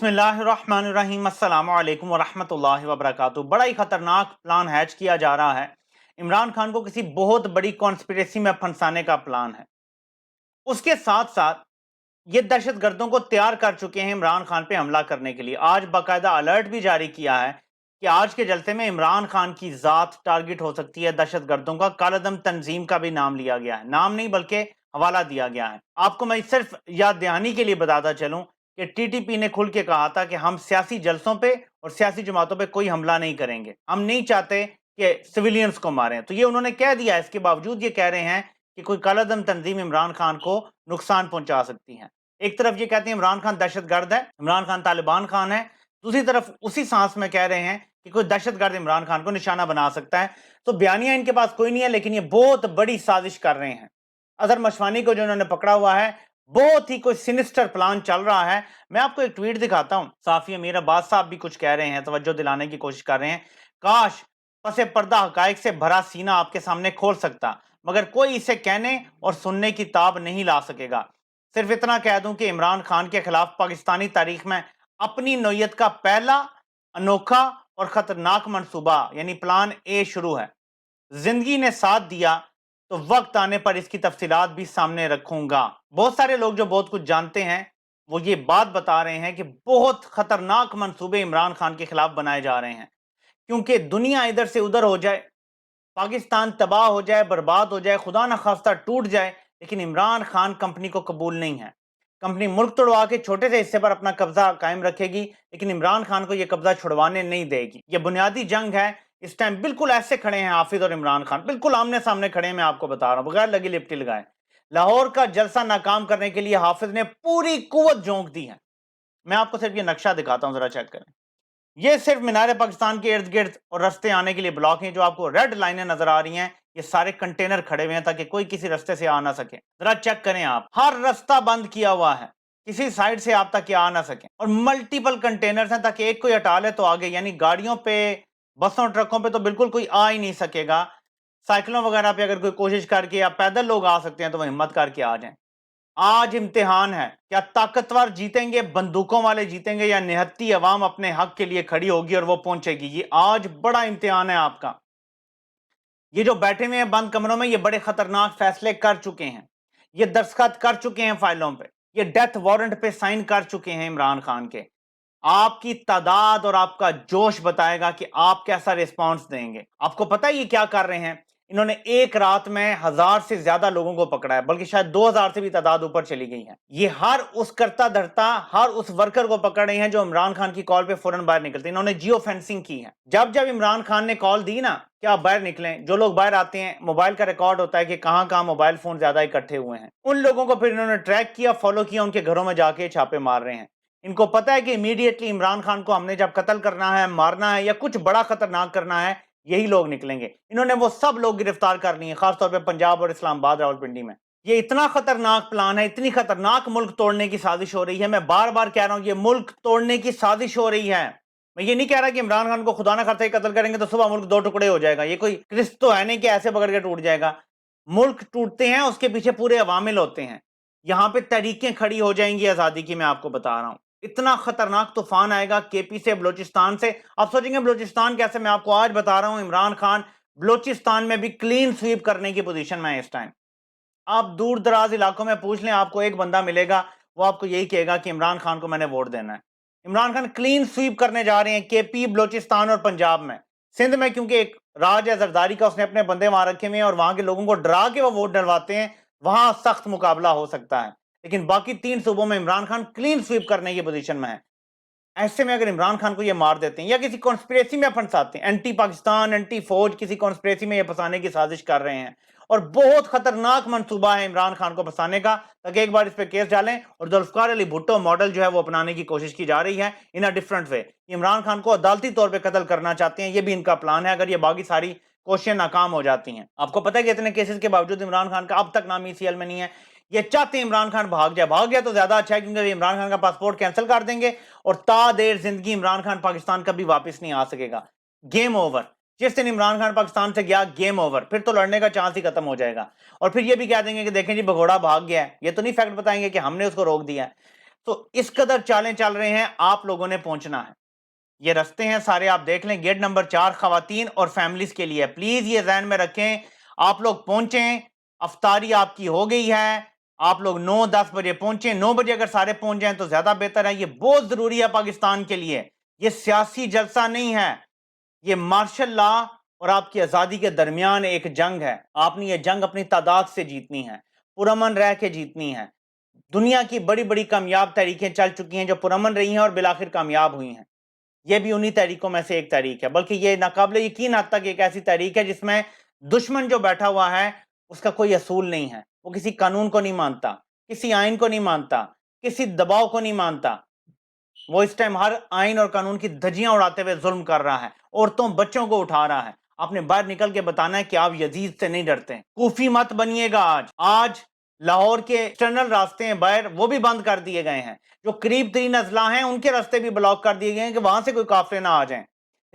बिस्मिल्लाहिर्रहमानिर्रहीम अस्सलामु अलैकुम वरहमतुल्लाहि वबरकातुहू। बड़ा ही खतरनाक प्लान हैच किया जा रहा है। इमरान खान को किसी बहुत बड़ी कॉन्स्पिरेसी में फंसाने का प्लान है। उसके साथ साथ ये दहशत गर्दों को तैयार कर चुके हैं इमरान खान पे हमला करने के लिए। आज बाकायदा अलर्ट भी जारी किया है कि आज के जलसे में इमरान खान की जात टारगेट हो सकती है। दहशत गर्दों का कालदम तंजीम का भी नाम लिया गया है, नाम नहीं बल्कि हवाला दिया गया है। आपको मैं सिर्फ याद दहानी के लिए बताता चलूं कि टीटीपी ने खुल के कहा था कि हम सियासी जलसों पे और सियासी जमातों पे कोई हमला नहीं करेंगे, हम नहीं चाहते कि सिविलियंस को मारें। तो ये उन्होंने कह दिया, इसके बावजूद ये कह रहे हैं कि कोई कालादम तंजीम इमरान खान को नुकसान पहुंचा सकती है। एक तरफ ये कहते हैं इमरान खान दहशत गर्द है, इमरान खान तालिबान खान है, दूसरी तरफ उसी सांस में कह रहे हैं कि कोई दहशत गर्द इमरान खान को निशाना बना सकता है। तो बयानिया इनके पास कोई नहीं है, लेकिन ये बहुत बड़ी साजिश कर रहे हैं। अजहर मशवानी को जो उन्होंने पकड़ा हुआ है, बहुत ही कोई सिनिस्टर प्लान चल रहा है। मैं आपको एक ट्वीट दिखाता हूं, साफी अमीर अब्बास साहब भी कुछ कह रहे हैं, तवज्जो दिलाने की कोशिश कर रहे हैं। काश पसे पर्दा हकायक से भरा सीना आपके सामने खोल सकता, मगर कोई इसे कहने और सुनने की ताब नहीं ला सकेगा। सिर्फ इतना कह दूं कि इमरान खान के खिलाफ पाकिस्तानी तारीख में अपनी नौयत का पहला अनोखा और खतरनाक मंसूबा यानी प्लान ए शुरू है। जिंदगी ने साथ दिया तो वक्त आने पर इसकी तफसीलात भी सामने रखूंगा। बहुत सारे लोग जो बहुत कुछ जानते हैं वो ये बात बता रहे हैं कि बहुत खतरनाक मंसूबे इमरान खान के खिलाफ बनाए जा रहे हैं, क्योंकि दुनिया इधर से उधर हो जाए, पाकिस्तान तबाह हो जाए, बर्बाद हो जाए, खुदा न खास्ता टूट जाए, लेकिन इमरान खान कंपनी को कबूल नहीं है। कंपनी मुल्क तोड़वा के छोटे से हिस्से पर अपना कब्जा कायम रखेगी, लेकिन इमरान खान को यह कब्जा छुड़वाने नहीं देगी। यह बुनियादी जंग है। इस टाइम बिल्कुल ऐसे खड़े हैं हाफिज और इमरान खान, बिल्कुल आमने सामने खड़े हैं। मैं आपको बता रहा हूं, बगैर लगी लिपटी लगाए। लाहौर का जलसा नाकाम करने के लिए हाफिज ने पूरी कुव्वत झोंक दी है। मैं आपको सिर्फ ये नक्शा दिखाता हूं, जरा चेक करें। ये सिर्फ मीनार पाकिस्तान के इर्द गिर्द और रास्ते आने के लिए ब्लॉक हैं। जो आपको रेड लाइनें नजर आ रही हैं, ये सारे कंटेनर खड़े हुए हैं ताकि कोई किसी रास्ते से आ ना सके। जरा चेक करें आप, हर रास्ता बंद किया हुआ है, किसी साइड से आप तक आ ना सके। और मल्टीपल कंटेनर्स हैं ताकि एक कोई हटा ले तो आगे, यानी गाड़ियों पे, बसों, ट्रकों पे तो बिल्कुल कोई आ ही नहीं सकेगा। साइकिलों वगैरह पे अगर कोई कोशिश करके या पैदल लोग आ सकते हैं तो वो हिम्मत करके आ जाएं। आज इम्तिहान है, क्या ताकतवर जीतेंगे, बंदूकों वाले जीतेंगे, या निहत्ती अवाम अपने हक के लिए खड़ी होगी और वो पहुंचेगी। ये आज बड़ा इम्तिहान है आपका। ये जो बैठे हुए हैं बंद कमरों में, ये बड़े खतरनाक फैसले कर चुके हैं, ये दस्तखत कर चुके हैं फाइलों पे, ये डेथ वारंट पे साइन कर चुके हैं इमरान खान के। आपकी तादाद और आपका जोश बताएगा कि आप कैसा रिस्पांस देंगे। आपको पता है ये क्या कर रहे हैं? इन्होंने एक रात में 1000 से ज्यादा लोगों को पकड़ा है, बल्कि शायद 2000 से भी तादाद ऊपर चली गई है। ये हर उस करता धरता, हर उस वर्कर को पकड़ रहे हैं जो इमरान खान की कॉल पे फौरन बाहर निकलते हैं। इन्होंने जियो फेंसिंग की है। जब जब इमरान खान ने कॉल दी ना कि आप बाहर निकलें, जो लोग बाहर आते हैं, मोबाइल का रिकॉर्ड होता है कि कहां कहां मोबाइल फोन ज्यादा इकट्ठे हुए हैं। उन लोगों को फिर इन्होंने ट्रैक किया, फॉलो किया, उनके घरों में जाके छापे मार रहे हैं। इनको पता है कि इमीडिएटली इमरान खान को हमने जब कत्ल करना है, मारना है या कुछ बड़ा खतरनाक करना है, यही लोग निकलेंगे। इन्होंने वो सब लोग गिरफ्तार कर लिए, खासतौर पे पंजाब और इस्लामाबाद, रावलपिंडी में। ये इतना खतरनाक प्लान है, इतनी खतरनाक मुल्क तोड़ने की साजिश हो रही है। मैं बार बार कह रहा हूं, ये मुल्क तोड़ने की साजिश हो रही है। मैं ये नहीं कह रहा कि इमरान खान को खुदा ना खास्ता कत्ल करेंगे तो सुबह मुल्क दो टुकड़े हो जाएगा। ये कोई क्रिस्त तो है नहीं कि ऐसे पकड़ के टूट जाएगा। मुल्क टूटते हैं, उसके पीछे पूरे अवामिल होते हैं। यहां पे तहरीकें खड़ी हो जाएंगी आजादी की। मैं आपको बता रहा हूं, इतना खतरनाक तूफान आएगा केपी से, बलोचिस्तान से। आप सोचेंगे बलोचिस्तान कैसे? मैं आपको आज बता रहा हूं, इमरान खान बलोचिस्तान में भी क्लीन स्वीप करने की पोजीशन में है इस टाइम। आप दूर दराज इलाकों में पूछ लें, आपको एक बंदा मिलेगा, वो आपको यही कहेगा कि इमरान खान को मैंने वोट देना है। इमरान खान क्लीन स्वीप करने जा रहे हैं केपी, बलोचिस्तान और पंजाब में। सिंध में क्योंकि एक राज है जरदारी का, उसने अपने बंदे वहां रखे हुए हैं और वहां के लोगों को डरा के वो वोट डलवाते हैं, वहां सख्त मुकाबला हो सकता है। लेकिन बाकी 3 सूबों में इमरान खान क्लीन स्वीप करने की पोजीशन में है। ऐसे में अगर इमरान खान को ये मार देते हैं या किसी कॉन्स्पिरेसी में फंसाते हैं, एंटी पाकिस्तान, एंटी फौज, किसी कॉन्स्पिरेसी में ये फंसाने की साजिश कर रहे हैं, और बहुत खतरनाक मंसूबा है इमरान खान को फंसाने का, ताकि एक बार इस पे केस डालें और जुल्फकार अली भुट्टो मॉडल जो है वो अपनाने की कोशिश की जा रही है in a different way. Imran Khan को अदालती तौर पर कत्ल करना चाहते हैं, ये भी इनका प्लान है, अगर ये बाकी सारी कोशिशें नाकाम हो जाती हैं। आपको पता है कि इतने केसेस के बावजूद इमरान खान का अब तक नाम ईसीएल में नहीं है। ये चाहते हैं इमरान खान भाग जाए। भाग गया तो ज्यादा अच्छा है, क्योंकि इमरान खान का पासपोर्ट कैंसिल कर देंगे और ता देर जिंदगी इमरान खान पाकिस्तान कभी वापस नहीं आ सकेगा। Game over. जिस दिन इमरान खान पाकिस्तान से गया, गेम ओवर, फिर तो लड़ने का चांस ही खत्म हो जाएगा। और फिर ये भी कह देंगे कि देखें जी भगोड़ा भाग गया है। ये तो नहीं फैक्ट बताएंगे कि हमने उसको रोक दिया है। तो इस कदर चालें चल रहे हैं, आप लोगों ने पहुंचना है। ये रास्ते हैं सारे, आप देख लें। गेट नंबर 4 खवातीन और फैमिलीज के लिए, प्लीज ये ध्यान में रखें, आप लोग पहुंचें। अफ्तारी आपकी हो गई है, आप लोग 9-10 बजे पहुंचे। 9 बजे अगर सारे पहुंच जाएं तो ज्यादा बेहतर है। ये बहुत जरूरी है पाकिस्तान के लिए। ये सियासी जलसा नहीं है, ये मार्शल लॉ और आपकी आजादी के दरमियान एक जंग है। आपने ये जंग अपनी तादाद से जीतनी है, पुरअमन रह के जीतनी है। दुनिया की बड़ी बड़ी कामयाब तहरीकें चल चुकी हैं जो पुरअमन रही हैं और बिलाखिर कामयाब हुई हैं। ये भी उन्हीं तहरीकों में से एक तहरीक है, बल्कि ये नाकाबिले यकीन हद तक एक ऐसी तहरीक है जिसमें दुश्मन जो बैठा हुआ है उसका कोई असूल नहीं है। वो किसी कानून को नहीं मानता, किसी आइन को नहीं मानता, किसी दबाव को नहीं मानता। वो इस टाइम हर आइन और कानून की धज्जियां उड़ाते हुए जुल्म कर रहा है, औरतों बच्चों को उठा रहा है। आपने बाहर निकल के बताना है कि आप यजीद से नहीं डरते। कूफी मत बनिएगा। आज लाहौर के एक्सटर्नल रास्ते हैं बाहर, वो भी बंद कर दिए गए हैं। जो करीब तरीन अजला हैं उनके रास्ते भी ब्लॉक कर दिए गए हैं कि वहां से कोई काफिले ना आ जाएं।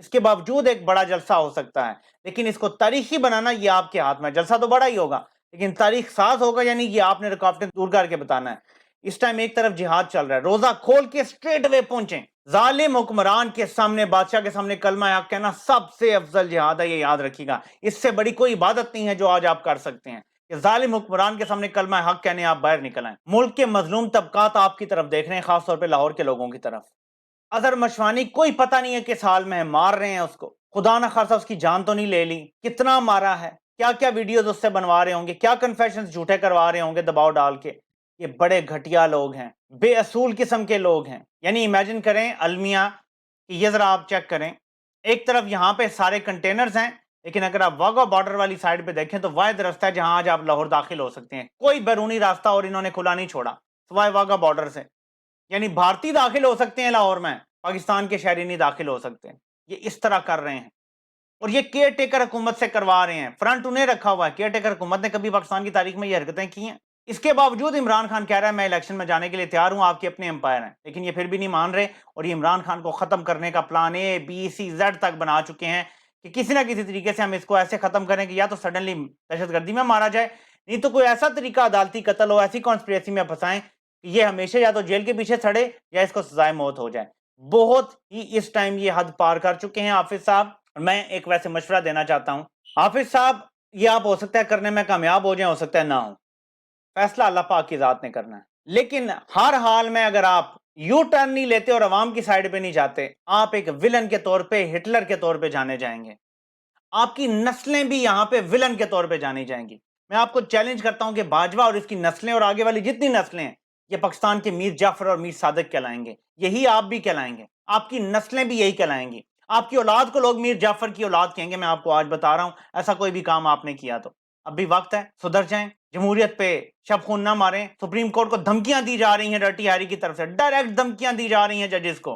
इसके बावजूद एक बड़ा जलसा हो सकता है, लेकिन इसको तारीखी बनाना ये आपके हाथ में। जलसा तो बड़ा ही होगा, लेकिन तारीख साज होगा, यानी ये आपने रुकावटें दूर करके बताना है। इस टाइम एक तरफ जिहाद चल रहा है, रोजा खोल के स्ट्रेट वे पहुंचे। जालिम हुक्मरान के सामने, बादशाह के सामने कलमा हक कहना सबसे अफजल जिहाद है, ये याद रखिएगा। इससे बड़ी कोई इबादत नहीं है जो आज आप कर सकते हैं कि जालिम हुक्मरान के सामने कलमा हक कहने आप बाहर निकल आए। मुल्क के मजलूम तबकात आपकी तरफ देख रहे हैं, खासतौर पर लाहौर के लोगों की तरफ। अजहर मशवानी कोई पता नहीं है किस हाल में है, मार रहे हैं उसको। खुदा न खासा उसकी जान तो नहीं ले ली, कितना मारा है, क्या क्या वीडियोस उससे बनवा रहे होंगे, क्या कन्फेशन झूठे करवा रहे होंगे दबाव डाल के। ये बड़े घटिया लोग हैं, बेअसूल किस्म के लोग हैं। यानी इमेजिन करें अलमिया कि ये जरा आप चेक करें, एक तरफ यहाँ पे सारे कंटेनर्स हैं, लेकिन अगर आप वाघा बॉर्डर वाली साइड पे देखें तो वाहिद रास्ता है जहां आज आप लाहौर दाखिल हो सकते हैं। कोई बैरूनी रास्ता और इन्होंने खुला नहीं छोड़ा सिवाय वाघा बॉर्डर से। यानी भारतीय दाखिल हो सकते हैं लाहौर में, पाकिस्तान के शहरी नहीं दाखिल हो सकते। ये इस तरह कर रहे हैं और ये केयर टेकर हुकूमत से करवा रहे हैं। फ्रंट उन्हें रखा हुआ है, केयर टेकर हुकूमत ने कभी पाकिस्तान की तारीख में ये हरकतें की हैं? इसके बावजूद इमरान खान कह रहा है मैं इलेक्शन में जाने के लिए तैयार हूं, आपके अपने एम्पायर हैं, लेकिन ये फिर भी नहीं मान रहे। और ये इमरान खान को खत्म करने का plan A, B, C, Z तक बना चुके हैं कि किसी ना किसी तरीके से हम इसको ऐसे खत्म करें कि या तो सडनली दहशतगर्दी में मारा जाए, नहीं तो कोई ऐसा तरीका अदालती कत्ल हो, ऐसी कॉन्स्पिरेसी में फंसाएं कि ये हमेशा या तो जेल के पीछे सड़े या इसको सजाए मौत हो जाए। बहुत ही इस टाइम ये हद पार कर चुके हैं हाफिज साहब। मैं एक वैसे मशवरा देना चाहता हूं हाफिज साहब, ये आप हो सकता है करने में कामयाब हो जाए, हो सकता है ना हो, फैसला अल्लाह पाक की जात ने करना है। लेकिन हर हाल में अगर आप यू टर्न नहीं लेते और अवाम की साइड पे नहीं जाते, आप एक विलन के तौर पे, हिटलर के तौर पे जाने जाएंगे। आपकी नस्लें भी यहां पे विलन के तौर पे जानी जाएंगी। मैं आपको चैलेंज करता हूं कि बाजवा और इसकी नस्लें और आगे वाली जितनी नस्लें हैं, ये पाकिस्तान के मीर जाफर और मीर सादिक कहलाएंगे। यही आप भी कहलाएंगे, आपकी नस्लें भी यही कहलाएंगी। आपकी औलाद को लोग मीर जाफर की औलाद कहेंगे, मैं आपको आज बता रहा हूं। ऐसा कोई भी काम आपने किया तो अब भी वक्त है, सुधर जाएं। जमहूरियत पे शब खून ना मारें। सुप्रीम कोर्ट को धमकियां दी जा रही हैं डर्टी हैरी की तरफ से, डायरेक्ट धमकियां दी जा रही हैं जजेस को।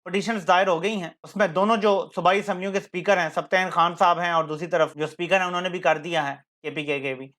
पिटीशंस दायर हो गई हैं, उसमें दोनों जो सूबाई असम्बलियों के स्पीकर हैं, सब्तैन खान साहब हैं, और दूसरी तरफ जो स्पीकर हैं उन्होंने भी कर दिया है, KPK के भी,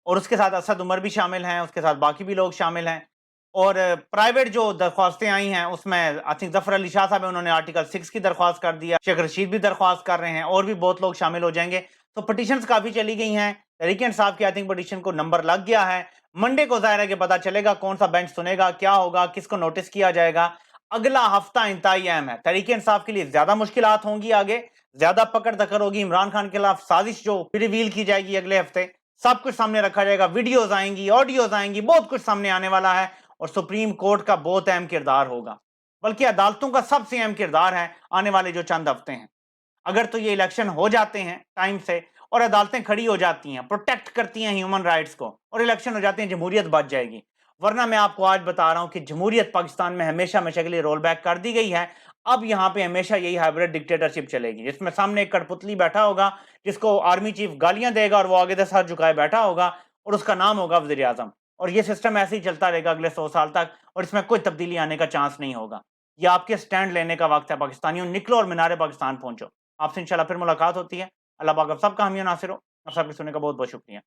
और उसके साथ असद उमर भी शामिल हैं, उसके साथ बाकी भी लोग शामिल हैं। और प्राइवेट जो दरख्वास्तें आई हैं उसमें आई थिंक जफर अली शाह साहब है, उन्होंने आर्टिकल 6 की दरख्वास्त कर दिया, शेख रशीद भी दरख्वास्त कर रहे हैं, और भी बहुत लोग शामिल हो जाएंगे। तो पटिशंस काफी चली गई हैं। तहरीक इंसाफ की आई थिंक पटिशन को नंबर लग गया है। मंडे को जाहिर है कि पता चलेगा कौन सा बेंच सुनेगा, क्या होगा, किसको नोटिस किया जाएगा। अगला हफ्ता इंतहाई अहम है, तहरीक इंसाफ के लिए ज्यादा मुश्किलात होंगी, आगे ज्यादा पकड़ दकड़ होगी। इमरान खान के खिलाफ साजिश जो रिवील की जाएगी अगले हफ्ते, सब कुछ सामने रखा जाएगा, वीडियोज आएंगी, ऑडियोज आएंगी, बहुत कुछ सामने आने वाला है। और सुप्रीम कोर्ट का बहुत अहम किरदार होगा, बल्कि अदालतों का सबसे अहम किरदार है आने वाले जो चंद हफ्ते हैं। अगर तो ये इलेक्शन हो जाते हैं टाइम से और अदालतें खड़ी हो जाती हैं, प्रोटेक्ट करती हैं ह्यूमन राइट्स को, और इलेक्शन हो जाते हैं, जमहूरियत बच जाएगी। वरना मैं आपको आज बता रहा हूं कि जमहूरियत पाकिस्तान में हमेशा हमेशा के लिए रोल बैक कर दी गई है। अब यहाँ पे हमेशा यही हाइब्रिड डिक्टेटरशिप चलेगी, जिसमें सामने एक कठपुतली बैठा होगा जिसको आर्मी चीफ गालियां देगा और वो आगे से सर झुकाए बैठा होगा, और उसका नाम होगा वजीर आजम। और ये सिस्टम ऐसे ही चलता रहेगा अगले 100 साल तक, और इसमें कोई तब्दीली आने का चांस नहीं होगा। ये आपके स्टैंड लेने का वक्त है पाकिस्तानियों, निकलो और मीनारे पाकिस्तान पहुंचो। आपसे इंशाल्लाह फिर मुलाकात होती है। अल्लाह पाक आप सबका हामी नासिर हो। आप सबके सुनने का बहुत बहुत शुक्रिया।